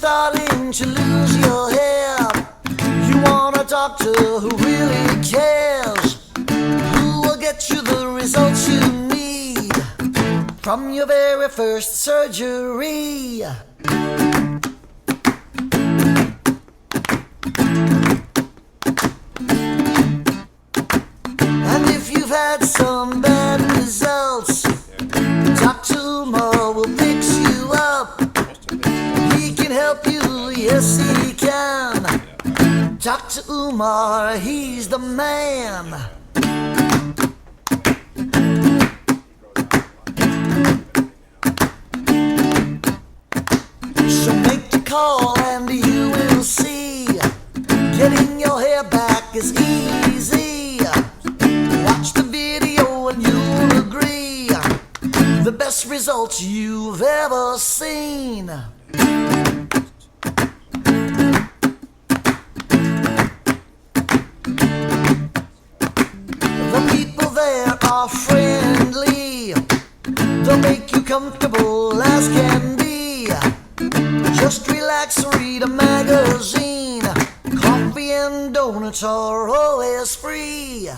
starting to lose your hair. You want a doctor who really cares, who will get you the results you need from your very first surgery. And if you've had some bad results, Dr. will fix you up. He can help you, yes he can. Dr. Umar, he's the man. So make the call and you will see, getting your hair back is easy. Watch the video and you'll agree, the best results you've ever seen. The people there are friendly, they'll make you comfortable as can be. Just relax, read a magazine. Coffee and donuts are always free.